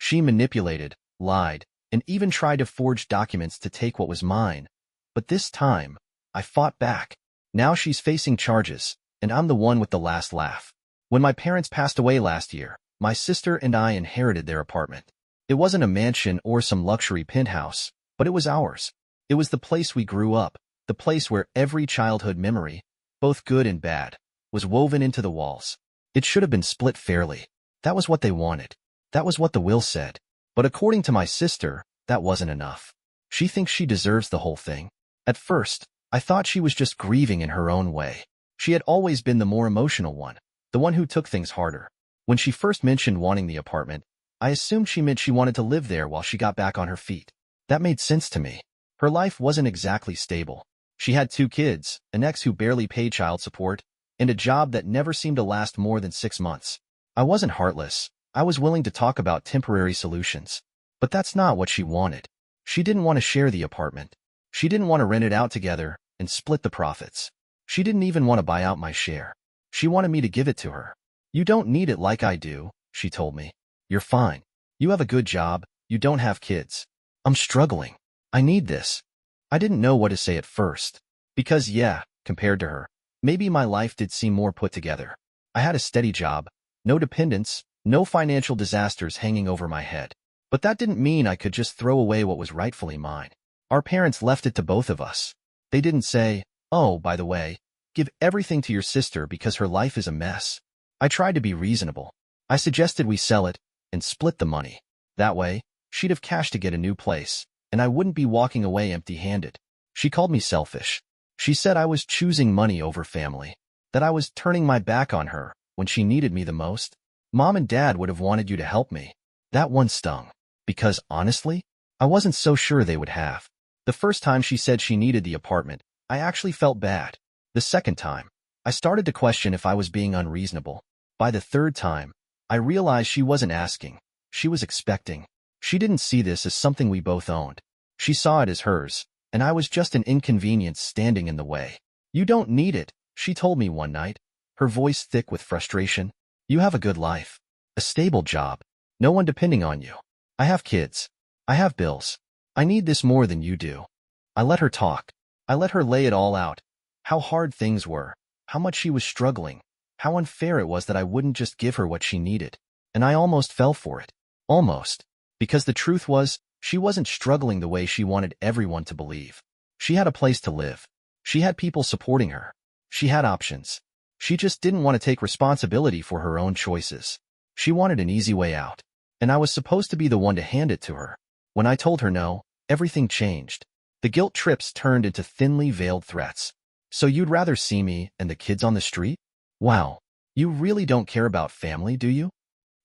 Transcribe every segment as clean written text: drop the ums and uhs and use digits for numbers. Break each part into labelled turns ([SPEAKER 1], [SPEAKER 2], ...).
[SPEAKER 1] She manipulated, lied, and even tried to forge documents to take what was mine. But this time, I fought back. Now she's facing charges, and I'm the one with the last laugh. When my parents passed away last year, my sister and I inherited their apartment. It wasn't a mansion or some luxury penthouse, but it was ours. It was the place we grew up, the place where every childhood memory, both good and bad, was woven into the walls. It should have been split fairly. That was what they wanted. That was what the will said. But according to my sister, that wasn't enough. She thinks she deserves the whole thing. At first, I thought she was just grieving in her own way. She had always been the more emotional one, the one who took things harder. When she first mentioned wanting the apartment, I assumed she meant she wanted to live there while she got back on her feet. That made sense to me. Her life wasn't exactly stable. She had 2 kids, an ex who barely paid child support, and a job that never seemed to last more than 6 months. I wasn't heartless. I was willing to talk about temporary solutions. But that's not what she wanted. She didn't want to share the apartment. She didn't want to rent it out together and split the profits. She didn't even want to buy out my share. She wanted me to give it to her. You don't need it like I do, she told me. You're fine. You have a good job. You don't have kids. I'm struggling. I need this. I didn't know what to say at first. Because yeah, compared to her, maybe my life did seem more put together. I had a steady job, no dependents, no financial disasters hanging over my head. But that didn't mean I could just throw away what was rightfully mine. Our parents left it to both of us. They didn't say, oh, by the way, give everything to your sister because her life is a mess. I tried to be reasonable. I suggested we sell it and split the money. That way, she'd have cash to get a new place, and I wouldn't be walking away empty-handed. She called me selfish. She said I was choosing money over family, that I was turning my back on her when she needed me the most. Mom and Dad would have wanted you to help me. That one stung, because honestly, I wasn't so sure they would have. The first time she said she needed the apartment, I actually felt bad. The second time, I started to question if I was being unreasonable. By the third time, I realized she wasn't asking. She was expecting. She didn't see this as something we both owned. She saw it as hers, and I was just an inconvenience standing in the way. You don't need it, she told me one night, her voice thick with frustration. You have a good life, a stable job, no one depending on you. I have kids. I have bills. I need this more than you do. I let her talk. I let her lay it all out. How hard things were, how much she was struggling, how unfair it was that I wouldn't just give her what she needed. And I almost fell for it. Almost. Because the truth was, she wasn't struggling the way she wanted everyone to believe. She had a place to live. She had people supporting her. She had options. She just didn't want to take responsibility for her own choices. She wanted an easy way out. And I was supposed to be the one to hand it to her. When I told her no, everything changed. The guilt trips turned into thinly veiled threats. So you'd rather see me and the kids on the street? Wow. You really don't care about family, do you?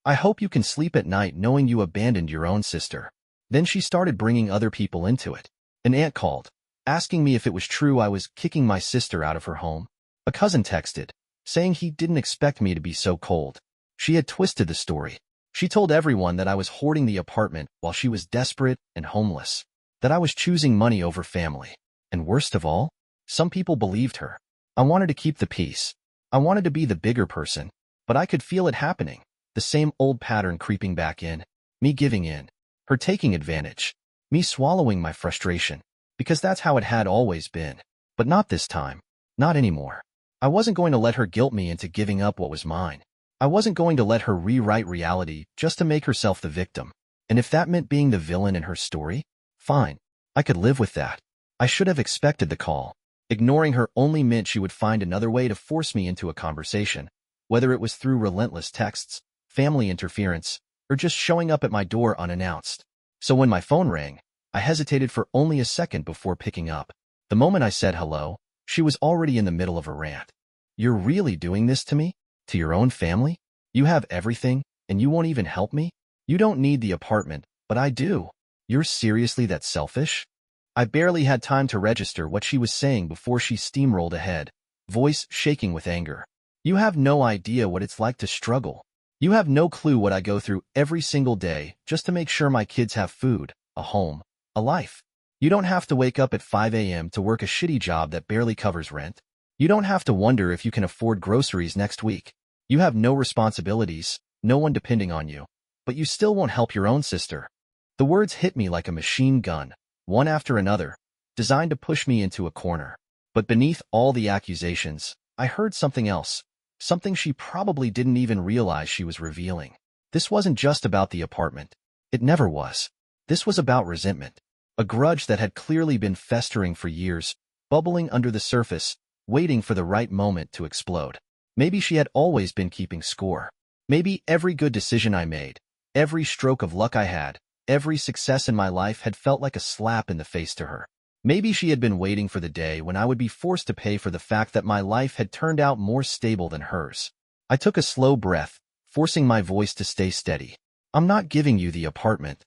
[SPEAKER 1] I hope you can sleep at night knowing you abandoned your own sister. Then she started bringing other people into it. An aunt called, asking me if it was true I was kicking my sister out of her home. A cousin texted, saying he didn't expect me to be so cold. She had twisted the story. She told everyone that I was hoarding the apartment while she was desperate and homeless, that I was choosing money over family. And worst of all, some people believed her. I wanted to keep the peace. I wanted to be the bigger person, but I could feel it happening. The same old pattern creeping back in. Me giving in. Her taking advantage. Me swallowing my frustration. Because that's how it had always been. But not this time. Not anymore. I wasn't going to let her guilt me into giving up what was mine. I wasn't going to let her rewrite reality just to make herself the victim. And if that meant being the villain in her story, fine. I could live with that. I should have expected the call. Ignoring her only meant she would find another way to force me into a conversation, whether it was through relentless texts, family interference, or just showing up at my door unannounced. So when my phone rang, I hesitated for only a second before picking up. The moment I said hello, she was already in the middle of a rant. You're really doing this to me? To your own family? You have everything, and you won't even help me? You don't need the apartment, but I do. You're seriously that selfish? I barely had time to register what she was saying before she steamrolled ahead, voice shaking with anger. You have no idea what it's like to struggle. You have no clue what I go through every single day just to make sure my kids have food, a home, a life. You don't have to wake up at 5 a.m. to work a shitty job that barely covers rent. You don't have to wonder if you can afford groceries next week. You have no responsibilities, no one depending on you. but you still won't help your own sister. The words hit me like a machine gun, one after another, designed to push me into a corner. But beneath all the accusations, I heard something else, something she probably didn't even realize she was revealing. This wasn't just about the apartment. It never was. This was about resentment, a grudge that had clearly been festering for years, bubbling under the surface, waiting for the right moment to explode. Maybe she had always been keeping score. Maybe every good decision I made, every stroke of luck I had, every success in my life had felt like a slap in the face to her. Maybe she had been waiting for the day when I would be forced to pay for the fact that my life had turned out more stable than hers. I took a slow breath, forcing my voice to stay steady. I'm not giving you the apartment.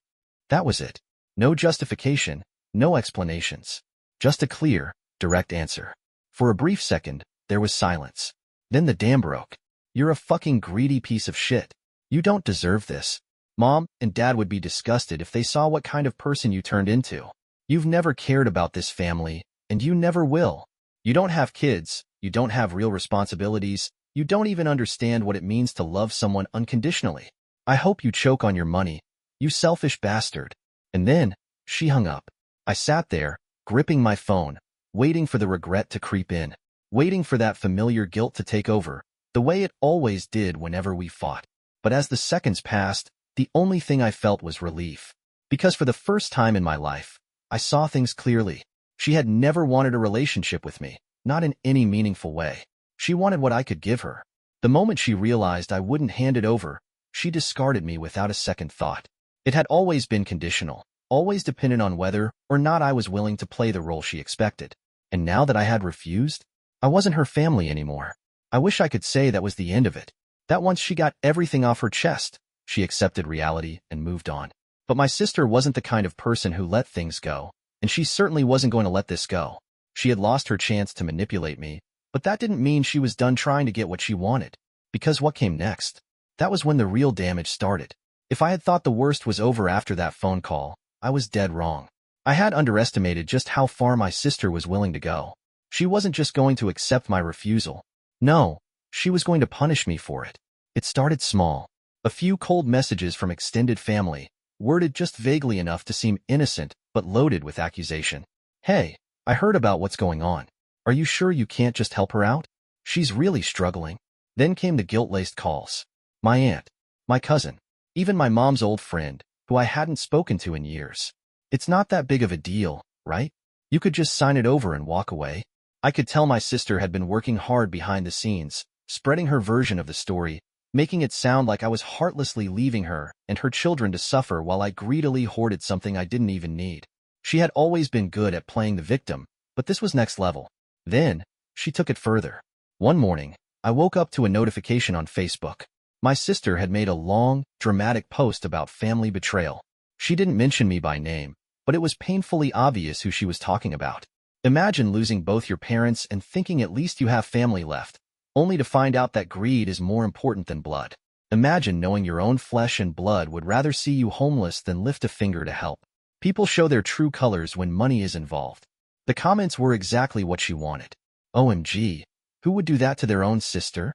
[SPEAKER 1] That was it. No justification, no explanations. Just a clear, direct answer. For a brief second, there was silence. Then the dam broke. You're a fucking greedy piece of shit. You don't deserve this. Mom and Dad would be disgusted if they saw what kind of person you turned into. You've never cared about this family, and you never will. You don't have kids, you don't have real responsibilities, you don't even understand what it means to love someone unconditionally. I hope you choke on your money, you selfish bastard. And then, she hung up. I sat there, gripping my phone, waiting for the regret to creep in, waiting for that familiar guilt to take over, the way it always did whenever we fought. But as the seconds passed, the only thing I felt was relief. Because for the first time in my life, I saw things clearly. She had never wanted a relationship with me, not in any meaningful way. She wanted what I could give her. The moment she realized I wouldn't hand it over, she discarded me without a second thought. It had always been conditional, always dependent on whether or not I was willing to play the role she expected. And now that I had refused, I wasn't her family anymore. I wish I could say that was the end of it. That once she got everything off her chest, she accepted reality and moved on. But my sister wasn't the kind of person who let things go, and she certainly wasn't going to let this go. She had lost her chance to manipulate me, but that didn't mean she was done trying to get what she wanted. Because what came next? That was when the real damage started. If I had thought the worst was over after that phone call, I was dead wrong. I had underestimated just how far my sister was willing to go. She wasn't just going to accept my refusal. No, she was going to punish me for it. It started small. A few cold messages from extended family, worded just vaguely enough to seem innocent but loaded with accusation. Hey, I heard about what's going on. Are you sure you can't just help her out? She's really struggling. Then came the guilt-laced calls. My aunt, my cousin, even my mom's old friend, who I hadn't spoken to in years. It's not that big of a deal, right? You could just sign it over and walk away. I could tell my sister had been working hard behind the scenes, spreading her version of the story, making it sound like I was heartlessly leaving her and her children to suffer while I greedily hoarded something I didn't even need. She had always been good at playing the victim, but this was next level. Then, she took it further. One morning, I woke up to a notification on Facebook. My sister had made a long, dramatic post about family betrayal. She didn't mention me by name, but it was painfully obvious who she was talking about. Imagine losing both your parents and thinking at least you have family left, only to find out that greed is more important than blood. Imagine knowing your own flesh and blood would rather see you homeless than lift a finger to help. People show their true colors when money is involved. The comments were exactly what she wanted. OMG, who would do that to their own sister?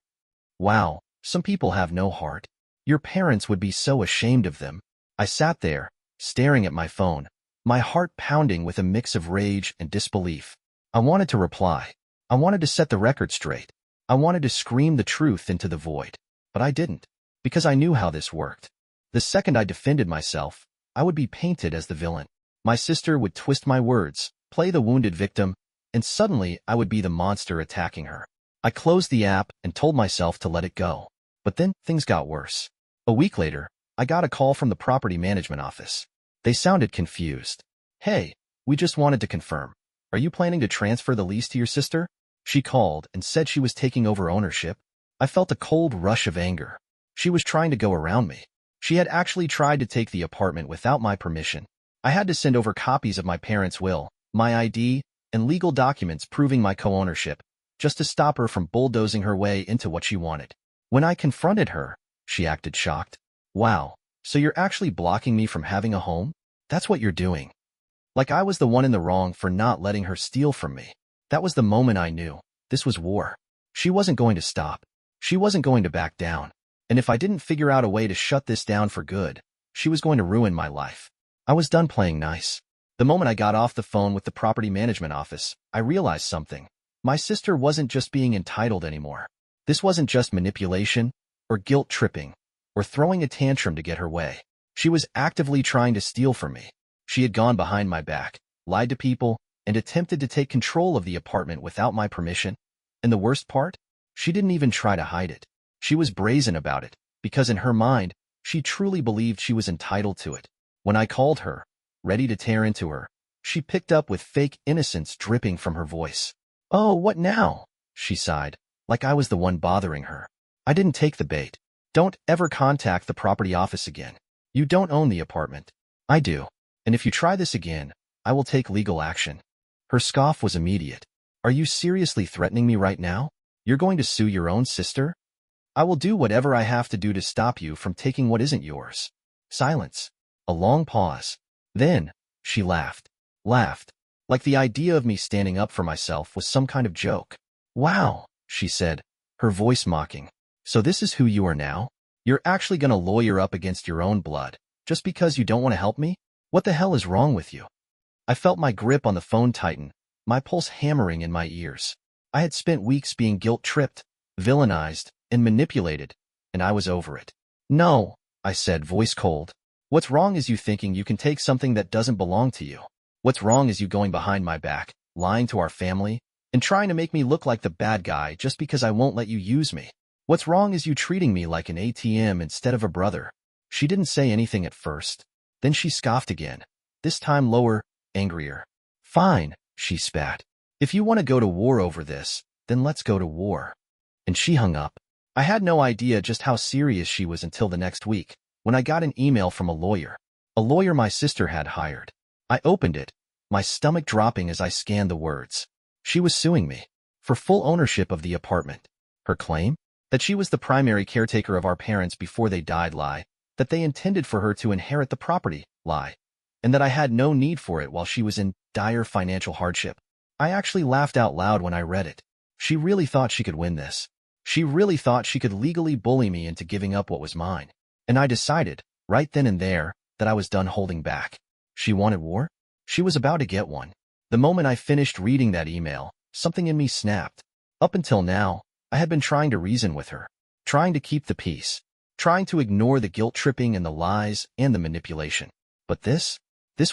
[SPEAKER 1] Wow, some people have no heart. Your parents would be so ashamed of them. I sat there, staring at my phone, my heart pounding with a mix of rage and disbelief. I wanted to reply. I wanted to set the record straight. I wanted to scream the truth into the void. But I didn't, because I knew how this worked. The second I defended myself, I would be painted as the villain. My sister would twist my words, play the wounded victim, and suddenly I would be the monster attacking her. I closed the app and told myself to let it go. But then things got worse. A week later, I got a call from the property management office. They sounded confused. Hey, we just wanted to confirm. Are you planning to transfer the lease to your sister? She called and said she was taking over ownership. I felt a cold rush of anger. She was trying to go around me. She had actually tried to take the apartment without my permission. I had to send over copies of my parents' will, my ID, and legal documents proving my co-ownership, just to stop her from bulldozing her way into what she wanted. When I confronted her, she acted shocked. Wow, so you're actually blocking me from having a home? That's what you're doing. Like I was the one in the wrong for not letting her steal from me. That was the moment I knew. This was war. She wasn't going to stop. She wasn't going to back down. And if I didn't figure out a way to shut this down for good, she was going to ruin my life. I was done playing nice. The moment I got off the phone with the property management office, I realized something. My sister wasn't just being entitled anymore. This wasn't just manipulation, or guilt tripping, or throwing a tantrum to get her way. She was actively trying to steal from me. She had gone behind my back, lied to people, and attempted to take control of the apartment without my permission. And the worst part? She didn't even try to hide it. She was brazen about it, because in her mind, she truly believed she was entitled to it. When I called her, ready to tear into her, she picked up with fake innocence dripping from her voice. "Oh, what now?" she sighed, like I was the one bothering her. I didn't take the bait. "Don't ever contact the property office again. You don't own the apartment. I do. And if you try this again, I will take legal action." Her scoff was immediate. "Are you seriously threatening me right now? You're going to sue your own sister?" "I will do whatever I have to do to stop you from taking what isn't yours." Silence. A long pause. Then, she laughed. Laughed. Like the idea of me standing up for myself was some kind of joke. "Wow," she said, her voice mocking. "So this is who you are now? You're actually gonna lawyer up against your own blood, just because you don't want to help me? What the hell is wrong with you?" I felt my grip on the phone tighten, my pulse hammering in my ears. I had spent weeks being guilt-tripped, villainized, and manipulated, and I was over it. "No," I said, voice cold. "What's wrong is you thinking you can take something that doesn't belong to you. What's wrong is you going behind my back, lying to our family, and trying to make me look like the bad guy just because I won't let you use me. What's wrong is you treating me like an ATM instead of a brother." She didn't say anything at first. Then she scoffed again, this time lower, angrier. "Fine," she spat. "If you want to go to war over this, then let's go to war." And she hung up. I had no idea just how serious she was until the next week, when I got an email from a lawyer my sister had hired. I opened it, my stomach dropping as I scanned the words. She was suing me for full ownership of the apartment. Her claim? That she was the primary caretaker of our parents before they died, lie. That they intended for her to inherit the property, lie. And that I had no need for it while she was in dire financial hardship. I actually laughed out loud when I read it. She really thought she could win this. She really thought she could legally bully me into giving up what was mine. And I decided, right then and there, that I was done holding back. She wanted war? She was about to get one. The moment I finished reading that email, something in me snapped. Up until now, I had been trying to reason with her, trying to keep the peace, trying to ignore the guilt-tripping and the lies and the manipulation. But this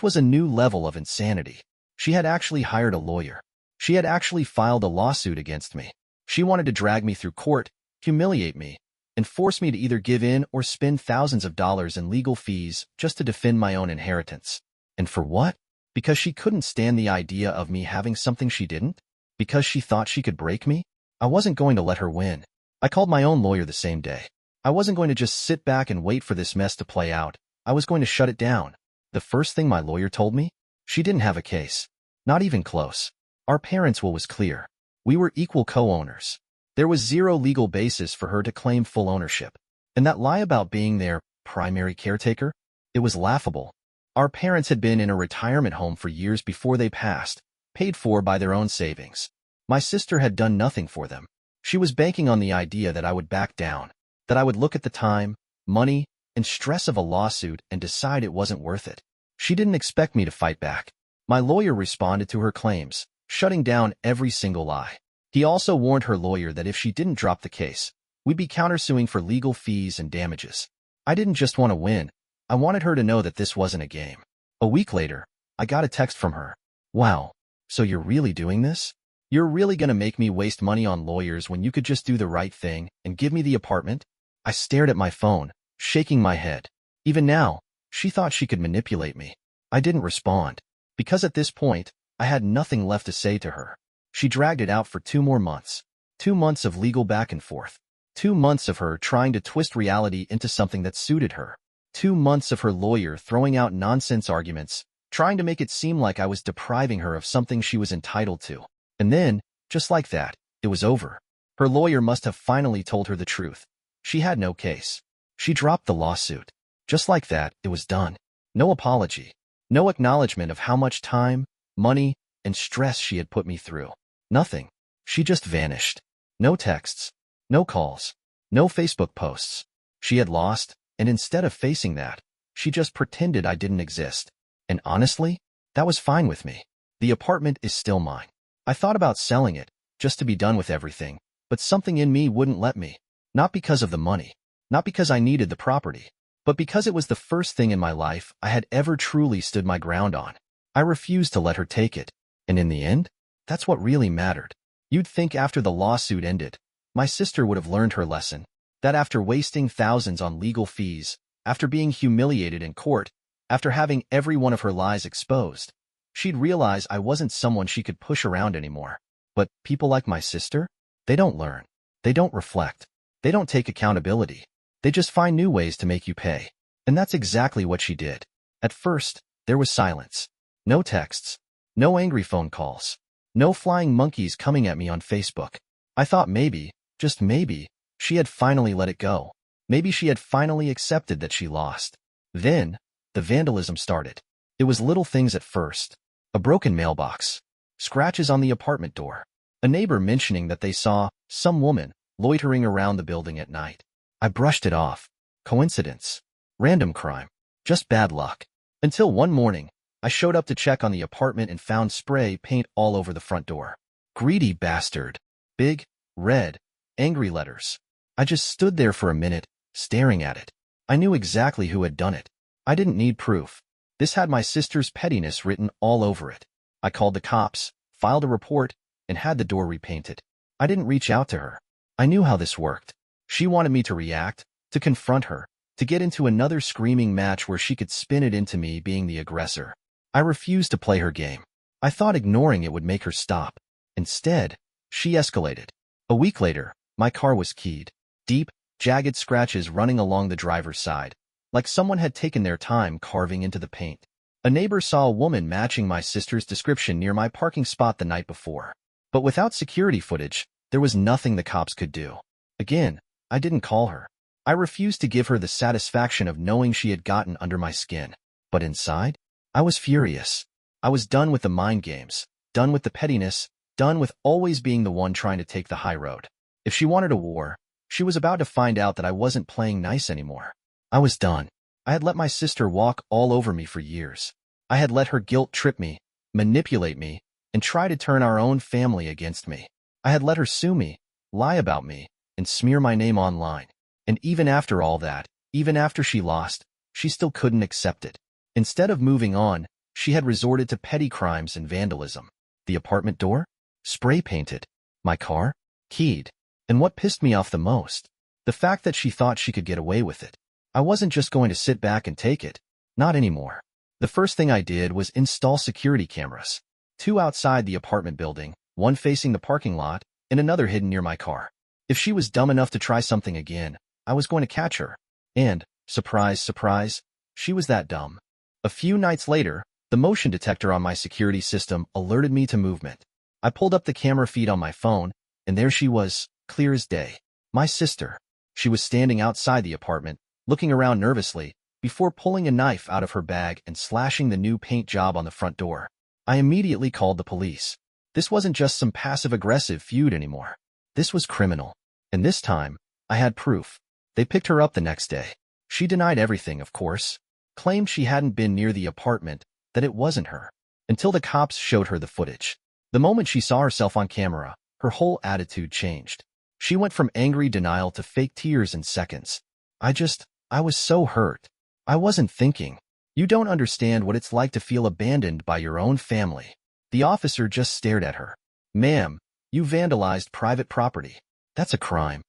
[SPEAKER 1] was a new level of insanity. She had actually hired a lawyer. She had actually filed a lawsuit against me. She wanted to drag me through court, humiliate me, and force me to either give in or spend thousands of dollars in legal fees just to defend my own inheritance. And for what? Because she couldn't stand the idea of me having something she didn't? Because she thought she could break me? I wasn't going to let her win. I called my own lawyer the same day. I wasn't going to just sit back and wait for this mess to play out. I was going to shut it down. The first thing my lawyer told me? She didn't have a case. Not even close. Our parents' will was clear. We were equal co-owners. There was zero legal basis for her to claim full ownership. And that lie about being their primary caretaker? It was laughable. Our parents had been in a retirement home for years before they passed, paid for by their own savings. My sister had done nothing for them. She was banking on the idea that I would back down, that I would look at the time, money, and stress of a lawsuit and decide it wasn't worth it. She didn't expect me to fight back. My lawyer responded to her claims, shutting down every single lie. He also warned her lawyer that if she didn't drop the case, we'd be countersuing for legal fees and damages. I didn't just want to win. I wanted her to know that this wasn't a game. A week later, I got a text from her. "Wow, so you're really doing this? You're really gonna make me waste money on lawyers when you could just do the right thing and give me the apartment?" I stared at my phone, shaking my head. Even now, she thought she could manipulate me. I didn't respond, because at this point, I had nothing left to say to her. She dragged it out for 2 more months. 2 months of legal back and forth. 2 months of her trying to twist reality into something that suited her. 2 months of her lawyer throwing out nonsense arguments, trying to make it seem like I was depriving her of something she was entitled to. And then, just like that, it was over. Her lawyer must have finally told her the truth. She had no case. She dropped the lawsuit. Just like that, it was done. No apology. No acknowledgement of how much time, money, and stress she had put me through. Nothing. She just vanished. No texts. No calls. No Facebook posts. She had lost, and instead of facing that, she just pretended I didn't exist. And honestly, that was fine with me. The apartment is still mine. I thought about selling it, just to be done with everything, but something in me wouldn't let me. Not because of the money, not because I needed the property, but because it was the first thing in my life I had ever truly stood my ground on. I refused to let her take it, and in the end, that's what really mattered. You'd think after the lawsuit ended, my sister would have learned her lesson, that after wasting thousands on legal fees, after being humiliated in court, after having every one of her lies exposed, she'd realize I wasn't someone she could push around anymore. But people like my sister, they don't learn. They don't reflect. They don't take accountability. They just find new ways to make you pay. And that's exactly what she did. At first, there was silence. No texts. No angry phone calls. No flying monkeys coming at me on Facebook. I thought maybe, just maybe, she had finally let it go. Maybe she had finally accepted that she lost. Then, the vandalism started. It was little things at first. A broken mailbox. Scratches on the apartment door. A neighbor mentioning that they saw some woman loitering around the building at night. I brushed it off. Coincidence. Random crime. Just bad luck. Until one morning, I showed up to check on the apartment and found spray paint all over the front door. Greedy bastard. Big, red, angry letters. I just stood there for a minute, staring at it. I knew exactly who had done it. I didn't need proof. This had my sister's pettiness written all over it. I called the cops, filed a report, and had the door repainted. I didn't reach out to her. I knew how this worked. She wanted me to react, to confront her, to get into another screaming match where she could spin it into me being the aggressor. I refused to play her game. I thought ignoring it would make her stop. Instead, she escalated. A week later, my car was keyed. Deep, jagged scratches running along the driver's side, like someone had taken their time carving into the paint. A neighbor saw a woman matching my sister's description near my parking spot the night before. But without security footage, there was nothing the cops could do. Again, I didn't call her. I refused to give her the satisfaction of knowing she had gotten under my skin. But inside, I was furious. I was done with the mind games, done with the pettiness, done with always being the one trying to take the high road. If she wanted a war, she was about to find out that I wasn't playing nice anymore. I was done. I had let my sister walk all over me for years. I had let her guilt trip me, manipulate me, and try to turn our own family against me. I had let her sue me, lie about me, and smear my name online. And even after all that, even after she lost, she still couldn't accept it. Instead of moving on, she had resorted to petty crimes and vandalism. The apartment door? Spray painted. My car? Keyed. And what pissed me off the most? The fact that she thought she could get away with it. I wasn't just going to sit back and take it. Not anymore. The first thing I did was install security cameras. 2 outside the apartment building, 1 facing the parking lot, and another hidden near my car. If she was dumb enough to try something again, I was going to catch her. And, surprise, surprise, she was that dumb. A few nights later, the motion detector on my security system alerted me to movement. I pulled up the camera feed on my phone, and there she was, clear as day. My sister. She was standing outside the apartment, looking around nervously, before pulling a knife out of her bag and slashing the new paint job on the front door. I immediately called the police. This wasn't just some passive-aggressive feud anymore. This was criminal. And this time, I had proof. They picked her up the next day. She denied everything, of course. Claimed she hadn't been near the apartment, that it wasn't her. Until the cops showed her the footage. The moment she saw herself on camera, her whole attitude changed. She went from angry denial to fake tears in seconds. I was so hurt. I wasn't thinking. You don't understand what it's like to feel abandoned by your own family. The officer just stared at her. Ma'am, you vandalized private property. That's a crime.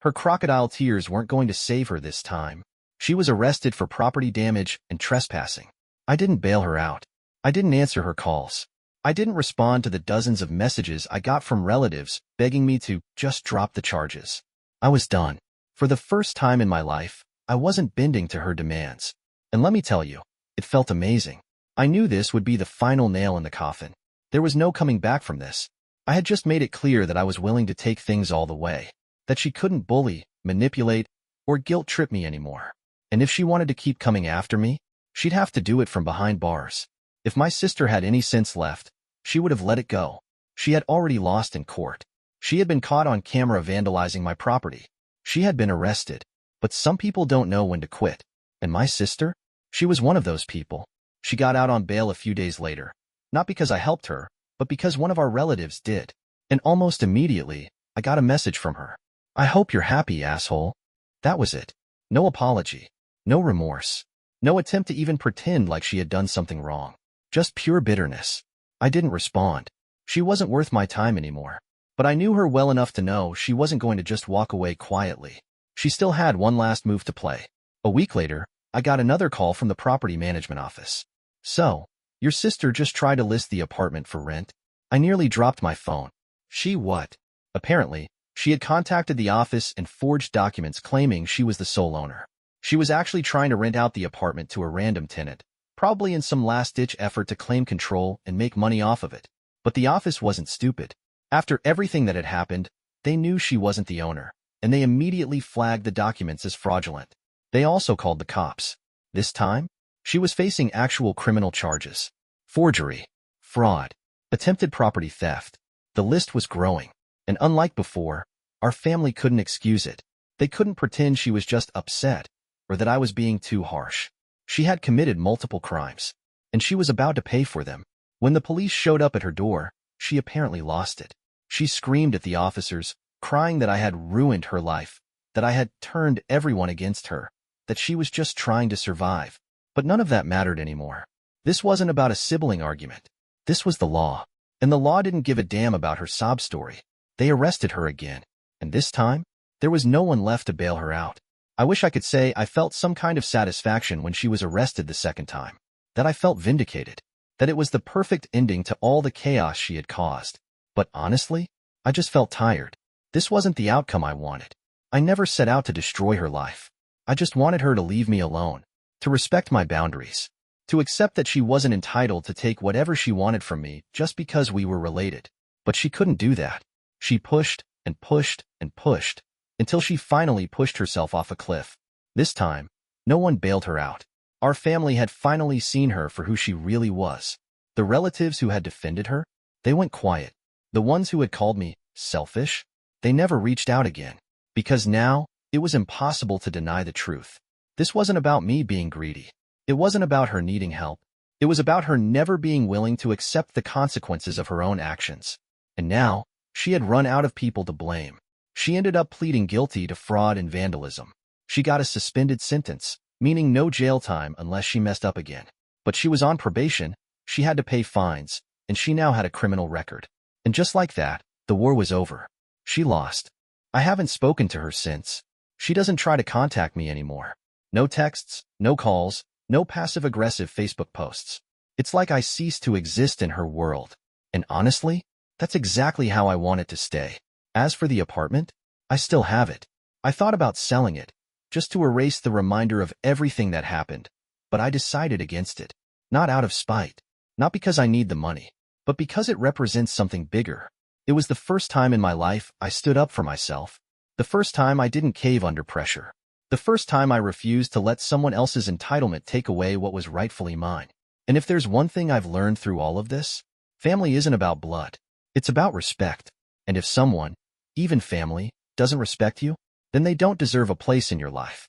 [SPEAKER 1] Her crocodile tears weren't going to save her this time. She was arrested for property damage and trespassing. I didn't bail her out. I didn't answer her calls. I didn't respond to the dozens of messages I got from relatives begging me to just drop the charges. I was done. For the first time in my life, I wasn't bending to her demands. And let me tell you, it felt amazing. I knew this would be the final nail in the coffin. There was no coming back from this. I had just made it clear that I was willing to take things all the way, that she couldn't bully, manipulate, or guilt trip me anymore. And if she wanted to keep coming after me, she'd have to do it from behind bars. If my sister had any sense left, she would have let it go. She had already lost in court. She had been caught on camera vandalizing my property. She had been arrested. But some people don't know when to quit. And my sister? She was one of those people. She got out on bail a few days later. Not because I helped her, but because one of our relatives did. And almost immediately, I got a message from her. "I hope you're happy, asshole." That was it. No apology. No remorse. No attempt to even pretend like she had done something wrong. Just pure bitterness. I didn't respond. She wasn't worth my time anymore. But I knew her well enough to know she wasn't going to just walk away quietly. She still had one last move to play. A week later, I got another call from the property management office. "So, your sister just tried to list the apartment for rent?" I nearly dropped my phone. She what? Apparently, she had contacted the office and forged documents claiming she was the sole owner. She was actually trying to rent out the apartment to a random tenant, probably in some last-ditch effort to claim control and make money off of it. But the office wasn't stupid. After everything that had happened, they knew she wasn't the owner, and they immediately flagged the documents as fraudulent. They also called the cops. This time, she was facing actual criminal charges. Forgery, fraud, attempted property theft. The list was growing, and unlike before, our family couldn't excuse it. They couldn't pretend she was just upset, or that I was being too harsh. She had committed multiple crimes, and she was about to pay for them. When the police showed up at her door, she apparently lost it. She screamed at the officers, crying that I had ruined her life, that I had turned everyone against her, that she was just trying to survive. But none of that mattered anymore. This wasn't about a sibling argument. This was the law, and the law didn't give a damn about her sob story. They arrested her again, and this time, there was no one left to bail her out. I wish I could say I felt some kind of satisfaction when she was arrested the second time, that I felt vindicated, that it was the perfect ending to all the chaos she had caused. But honestly, I just felt tired. This wasn't the outcome I wanted. I never set out to destroy her life. I just wanted her to leave me alone, to respect my boundaries, to accept that she wasn't entitled to take whatever she wanted from me just because we were related. But she couldn't do that. She pushed and pushed and pushed, until she finally pushed herself off a cliff. This time, no one bailed her out. Our family had finally seen her for who she really was. The relatives who had defended her, they went quiet. The ones who had called me selfish, they never reached out again. Because now, it was impossible to deny the truth. This wasn't about me being greedy. It wasn't about her needing help. It was about her never being willing to accept the consequences of her own actions. And now, she had run out of people to blame. She ended up pleading guilty to fraud and vandalism. She got a suspended sentence, meaning no jail time unless she messed up again. But she was on probation, she had to pay fines, and she now had a criminal record. And just like that, the war was over. She lost. I haven't spoken to her since. She doesn't try to contact me anymore. No texts, no calls, no passive-aggressive Facebook posts. It's like I ceased to exist in her world. And honestly, that's exactly how I want it to stay. As for the apartment, I still have it. I thought about selling it, just to erase the reminder of everything that happened, but I decided against it. Not out of spite, not because I need the money, but because it represents something bigger. It was the first time in my life I stood up for myself. The first time I didn't cave under pressure. The first time I refused to let someone else's entitlement take away what was rightfully mine. And if there's one thing I've learned through all of this, family isn't about blood. It's about respect. And if someone, even family, doesn't respect you, then they don't deserve a place in your life.